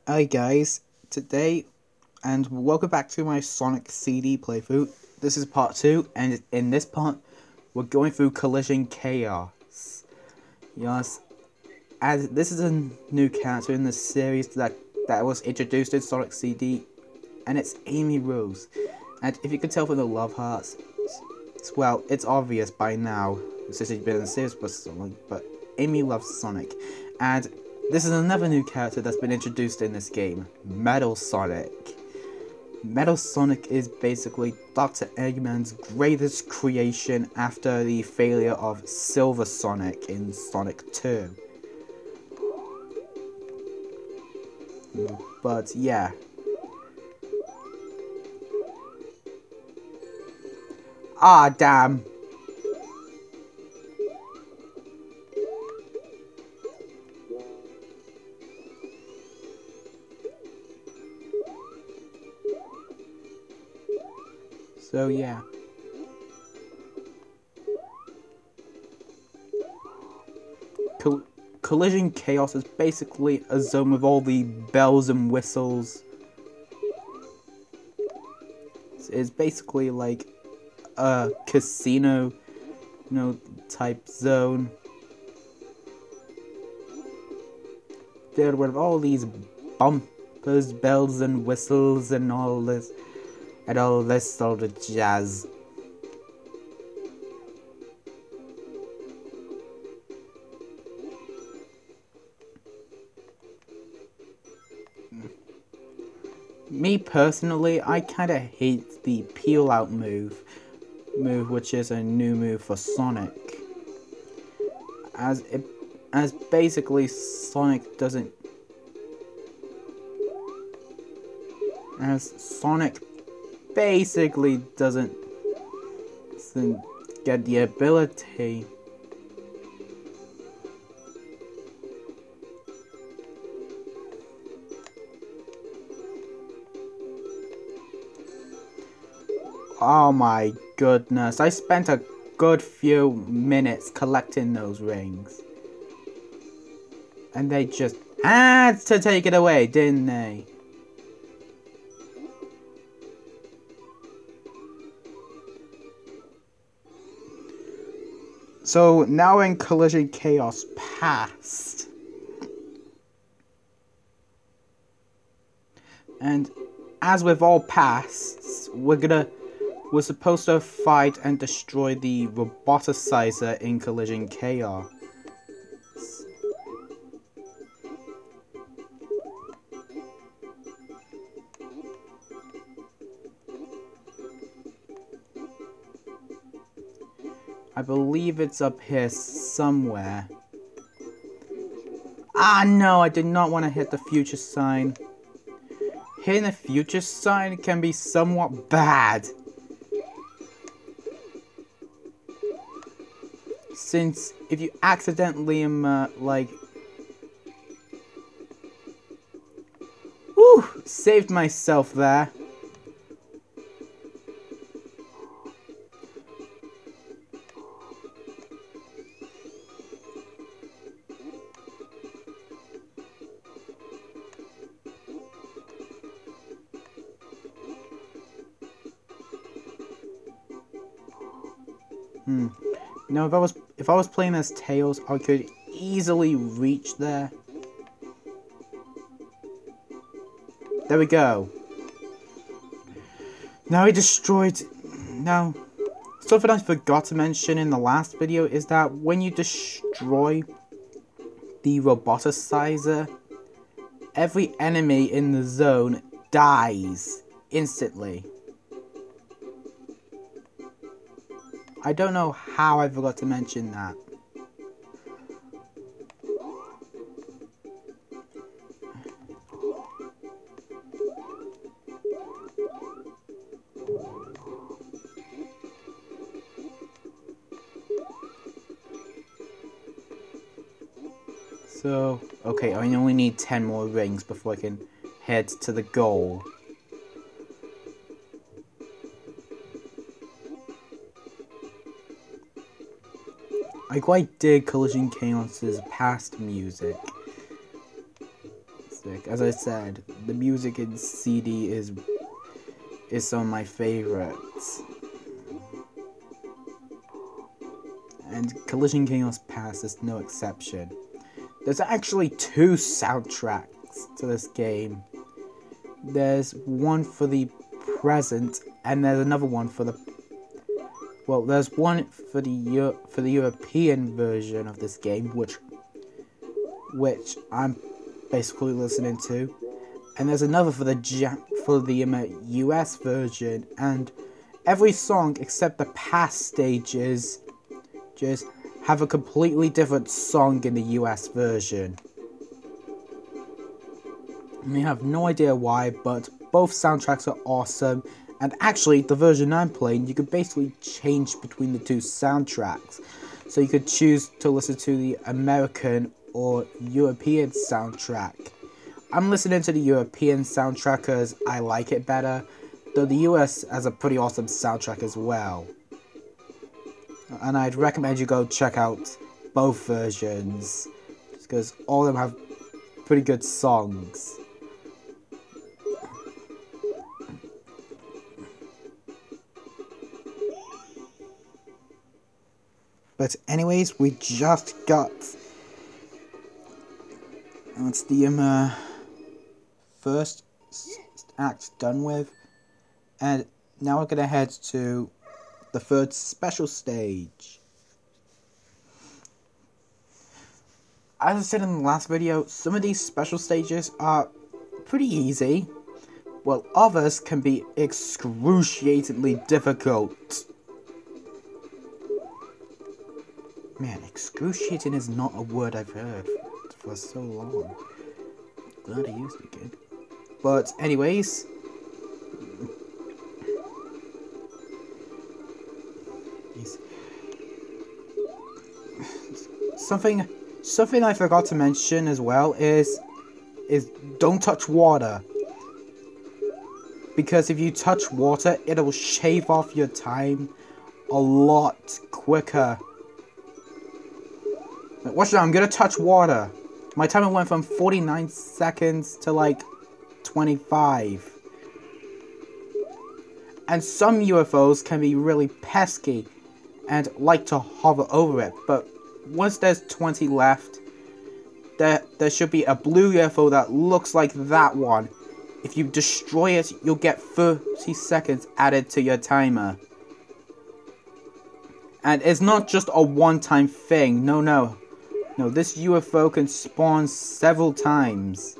Hi guys, today and welcome back to my Sonic CD playthrough. This is part 2 and in this part we're going through Collision Chaos. Yes, as this is a new character in the series that was introduced in Sonic CD, and it's Amy Rose. And if you can tell from the love hearts, well, it's obvious by now since she's been in the series for so long, but Amy loves Sonic. And this is another new character that's been introduced in this game, Metal Sonic. Metal Sonic is basically Dr. Eggman's greatest creation after the failure of Silver Sonic in Sonic 2. But yeah. Ah, damn. So yeah. Collision Chaos is basically a zone with all the bells and whistles. It's basically like a casino, type zone. Filled with all these bumpers, bells and whistles and all this sort of jazz. Me personally, I kinda hate the peel out move, which is a new move for Sonic. As basically Sonic doesn't get the ability. Oh my goodness, I spent a good few minutes collecting those rings. And they just had to take it away, didn't they? So now in Collision Chaos Past. And as with all pasts, we're supposed to fight and destroy the roboticizer in Collision Chaos. I believe it's up here somewhere. Ah no, I did not want to hit the future sign. Hitting the future sign can be somewhat bad. Since if you accidentally saved myself there. Now, if I was playing as Tails, I could easily reach there. There we go. Now he destroyed. Now, something I forgot to mention in the last video is that when you destroy the roboticizer, every enemy in the zone dies instantly. I don't know how I forgot to mention that. So, okay, I only need 10 more rings before I can head to the goal. I quite dig Collision Chaos's past music. fantastic. As I said, the music in CD is some of my favorites. And Collision Chaos Pass is no exception. There's actually 2 soundtracks to this game. There's one for the present, and there's another one for the... Well, there's one for the European version of this game, which I'm basically listening to, and there's another for the US version. And every song except the past stages just have a completely different song in the US version. I have no idea why, but both soundtracks are awesome. And actually, the version I'm playing, you could basically change between the 2 soundtracks. So you could choose to listen to the American or European soundtrack. I'm listening to the European soundtrack because I like it better, though the US has a pretty awesome soundtrack as well. And I'd recommend you go check out both versions, because all of them have pretty good songs. But anyways, we just got the first act done with, and now we're gonna head to the 3rd special stage. As I said in the last video, some of these special stages are pretty easy, while others can be excruciatingly difficult. Man, excruciating is not a word I've heard for so long. Glad I used it again. But anyways, something I forgot to mention as well is don't touch water. Because if you touch water, it'll shave off your time a lot quicker. Watch now, I'm gonna touch water. My timer went from 49 seconds to like 25. And some UFOs can be really pesky and like to hover over it, but once there's 20 left, there should be a blue UFO that looks like that one. If you destroy it, you'll get 30 seconds added to your timer. And it's not just a one-time thing, no, this UFO can spawn several times.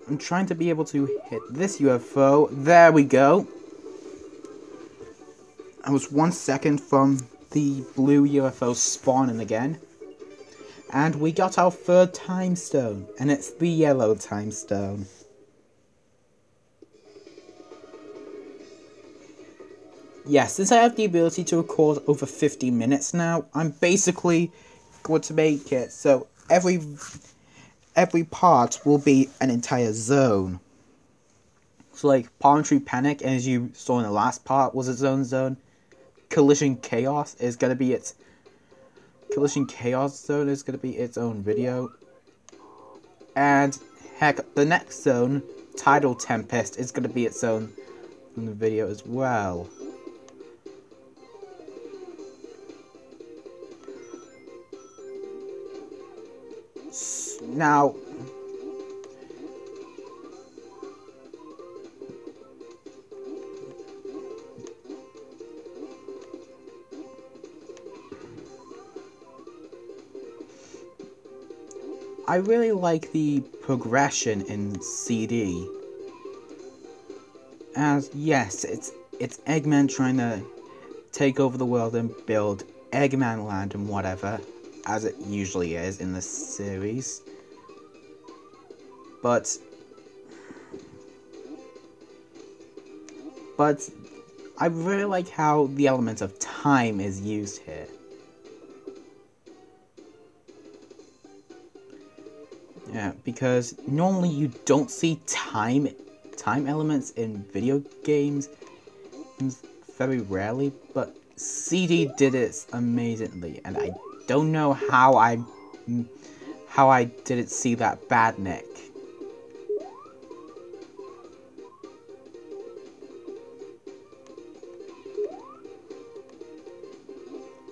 I'm trying to be able to hit this UFO. There we go. I was 1 second from the blue UFO spawning again. And we got our 3rd time stone, and it's the yellow time stone. Yes, since I have the ability to record over 50 minutes now, I'm basically going to make it so every part will be an entire zone. So like Palm-Tree Panic, as you saw in the last part, was its own zone. Collision Chaos is going to be its own video. And heck, the next zone, Tidal Tempest, is going to be its own video as well. Now, I really like the progression in CD. As yes, it's Eggman trying to take over the world and build Eggman Land and whatever, as it usually is in this series. But I really like how the element of time is used here. Yeah, because normally you don't see time elements in video games, happens very rarely, but CD did it amazingly, and I don't know how I didn't see that bad nick.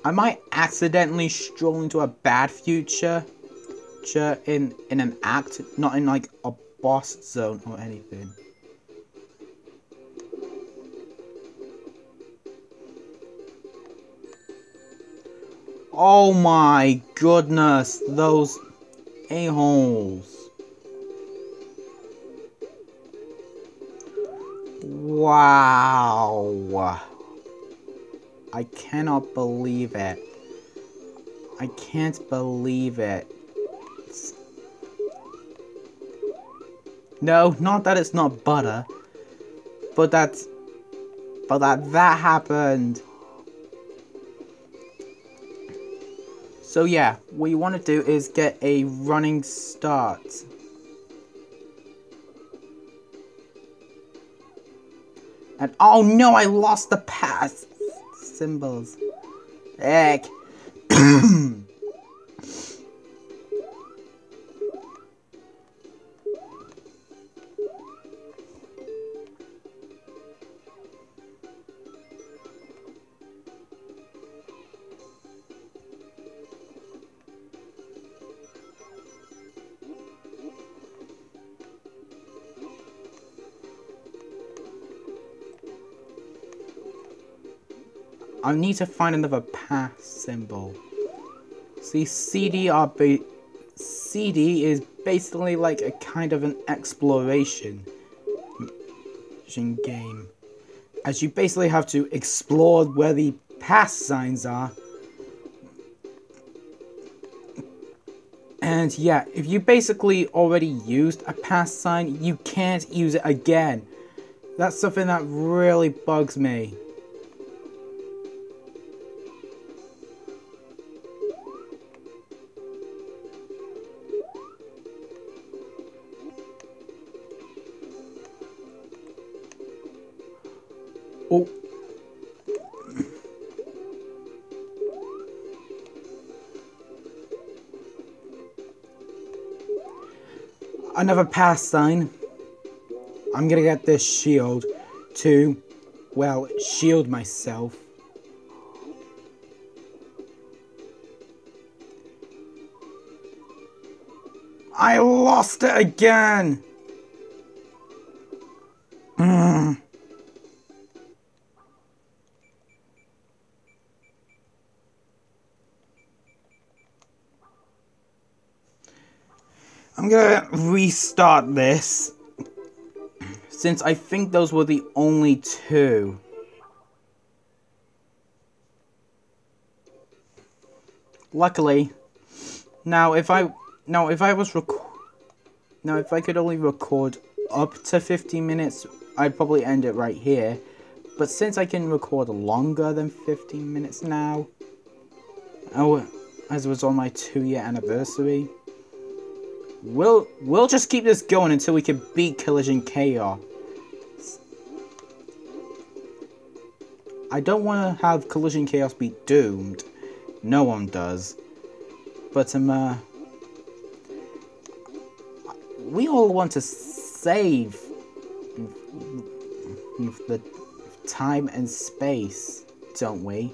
I might accidentally stroll into a bad future in an act, not in like a boss zone or anything. Oh my goodness, those a-holes. Wow. I cannot believe it. I can't believe it. No, not that it's not butter, but that happened. So yeah, what you want to do is get a running start. And oh no, I lost the pass symbols. Heck. I need to find another pass symbol. See, CD is basically like a kind of an exploration game, as you basically have to explore where the pass signs are. And yeah, if you basically already used a pass sign, you can't use it again. That's something that really bugs me. Oh. Another pass sign. I'm gonna get this shield to, well, shield myself. I lost it again! I'm gonna restart this, since I think those were the only two. Luckily, if I could only record up to 15 minutes, I'd probably end it right here. But since I can record longer than 15 minutes now, as it was on my 2-year anniversary, we'll just keep this going until we can beat Collision Chaos. I don't want to have Collision Chaos be doomed. No one does. But we all want to save the time and space, don't we?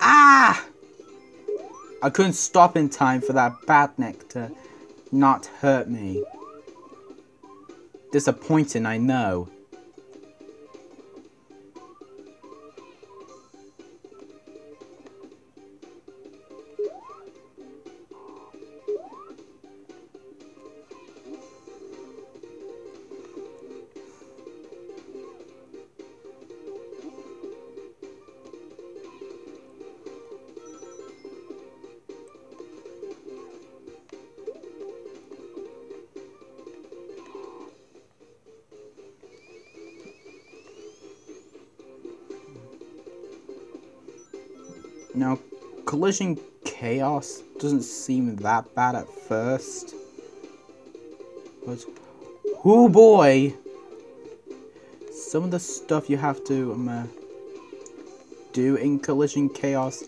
Ah! I couldn't stop in time for that batnik to not hurt me. Disappointing, I know. Now, Collision Chaos doesn't seem that bad at first. But, oh boy! Some of the stuff you have to do in Collision Chaos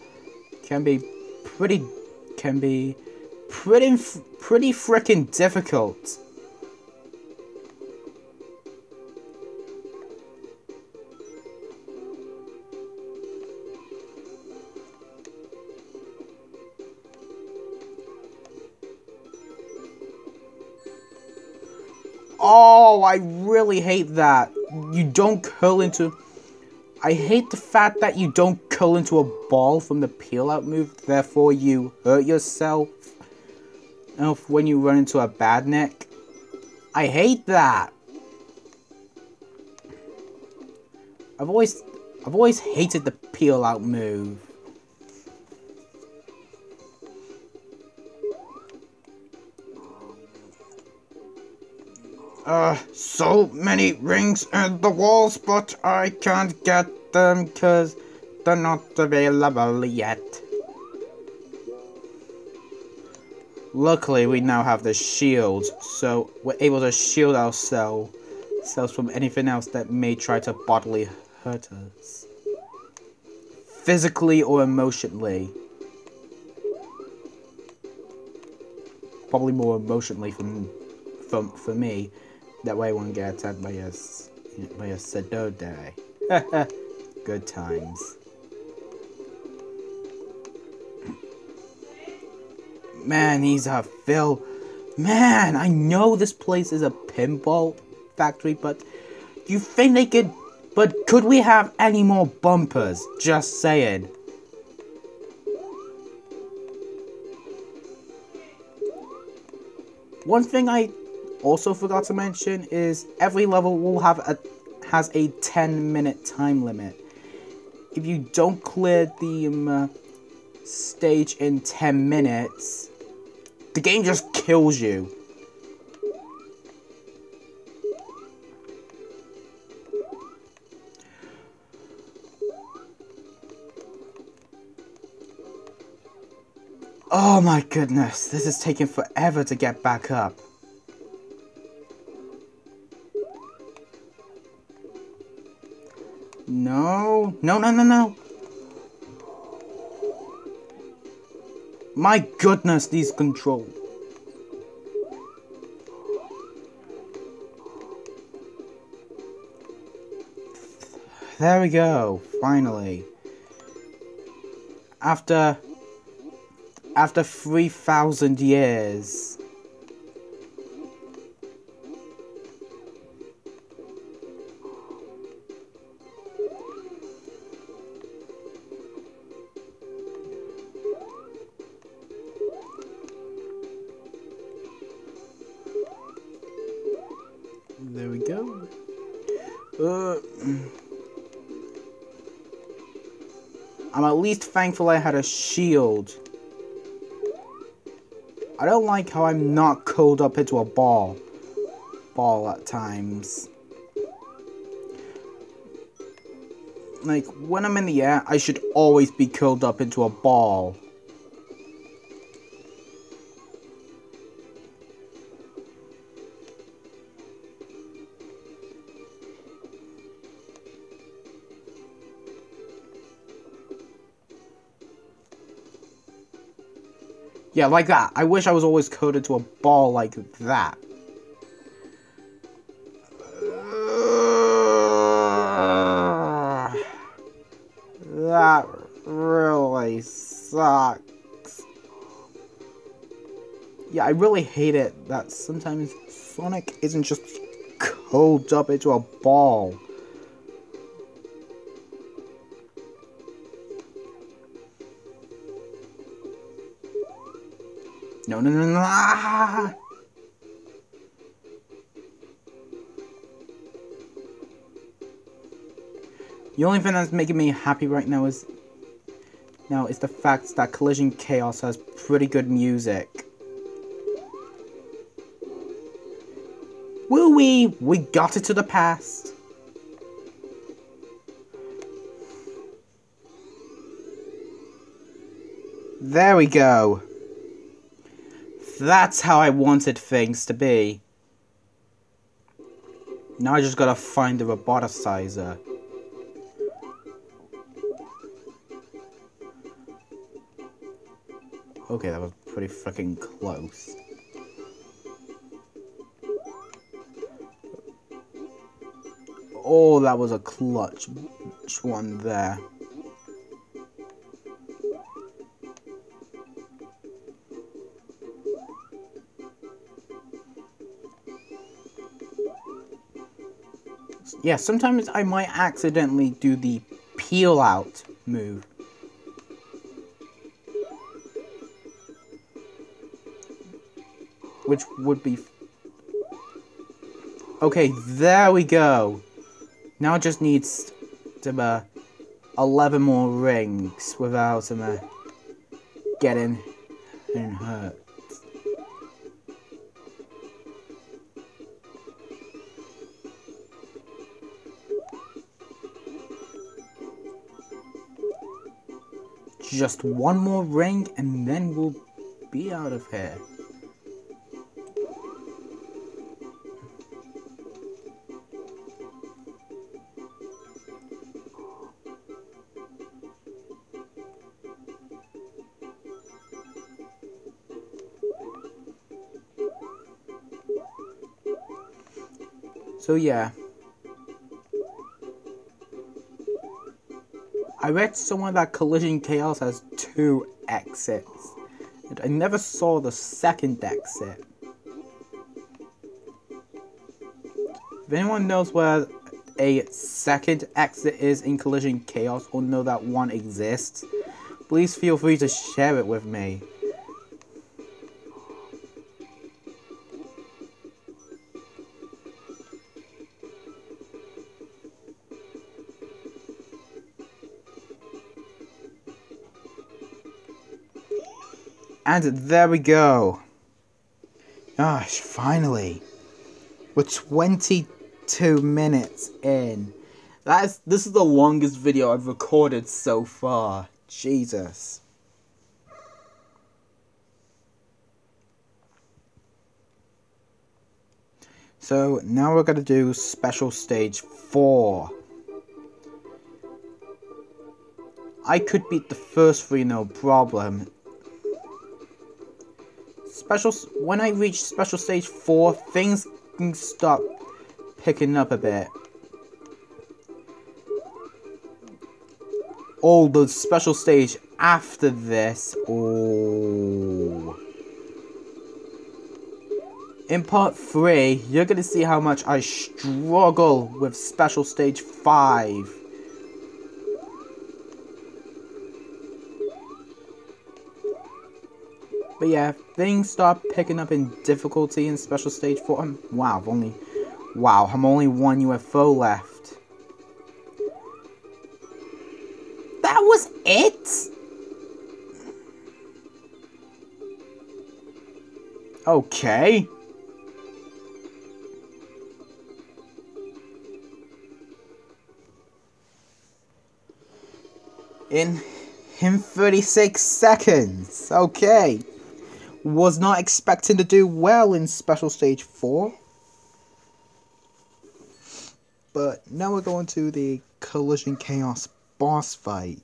can be pretty freaking difficult. Oh, I really hate that. You don't curl into... I hate the fact that you don't curl into a ball from the peel out move, therefore you hurt yourself when you run into a bad neck. I hate that. I've always hated the peel out move. So many rings in the walls, but I can't get them because they're not available yet. Luckily, we now have the shield, so we're able to shield ourselves from anything else that may try to bodily hurt us. Physically or emotionally. Probably more emotionally for me. That way I won't get attacked by a Sedode. Good times. Man, these are filled. Man, I know this place is a pinball factory, but you think they could... But could we have any more bumpers? Just saying. One thing I also forgot to mention is every level will has a 10-minute time limit. If you don't clear the stage in 10 minutes, the game just kills you. Oh my goodness, this is taking forever to get back up. No. My goodness, these controls. There we go, finally. After 3,000 years. There we go. I'm at least thankful I had a shield. I don't like how I'm not curled up into a ball at times. Like, when I'm in the air, I should always be curled up into a ball. Yeah, like that. I wish I was always coded to a ball like that. That really sucks. Yeah, I really hate it that sometimes Sonic isn't just curled up into a ball. No. Ah! The only thing that's making me happy right now is the fact that Collision Chaos has pretty good music. Woo-wee! We got it to the past. There we go. That's how I wanted things to be. Now I just gotta find the roboticizer. Okay, that was pretty freaking close. Oh, that was a clutch one there. Yeah, sometimes I might accidentally do the peel out move. Which would be... Okay, there we go. Now it just needs to 11 more rings without getting hurt. Just one more ring and then we'll be out of here. So yeah, I read somewhere that Collision Chaos has 2 exits, and I never saw the second exit. If anyone knows where a second exit is in Collision Chaos or know that one exists, please feel free to share it with me. And there we go. Gosh, finally. We're 22 minutes in. This is the longest video I've recorded so far. Jesus. So now we're gonna do Special Stage 4. I could beat the first 3 no problem. When I reach Special Stage 4, things can start picking up a bit. Oh, the special stage after this. Oh. In part 3, you're gonna see how much I struggle with Special Stage 5. But yeah, things start picking up in difficulty in Special Stage 4. Wow, I'm only 1 UFO left. That was it? Okay. In 36 seconds. Okay. Was not expecting to do well in Special Stage 4. But now we're going to the Collision Chaos boss fight.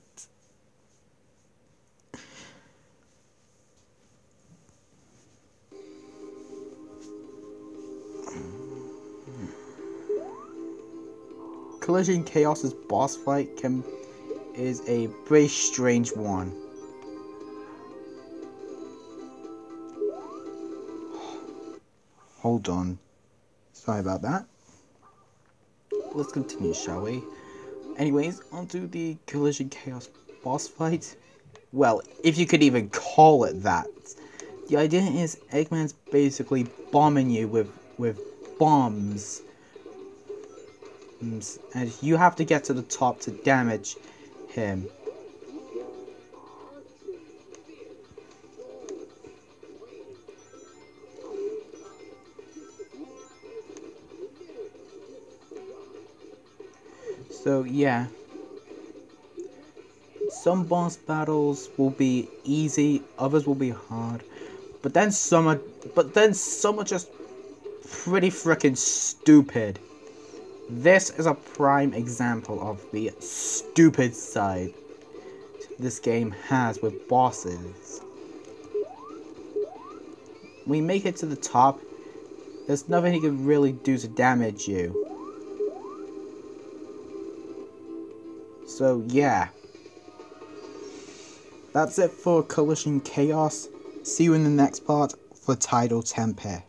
Collision Chaos's boss fight is a very strange one. Hold on. Sorry about that. Let's continue, shall we? Anyways, onto the Collision Chaos boss fight. Well, if you could even call it that. The idea is Eggman's basically bombing you with bombs. And you have to get to the top to damage him. So yeah, Some boss battles will be easy, others will be hard, but then some are just pretty freaking stupid. This is a prime example of the stupid side this game has with bosses. When you make it to the top, there's nothing he can really do to damage you. So yeah. That's it for Collision Chaos. See you in the next part for Tidal Tempest.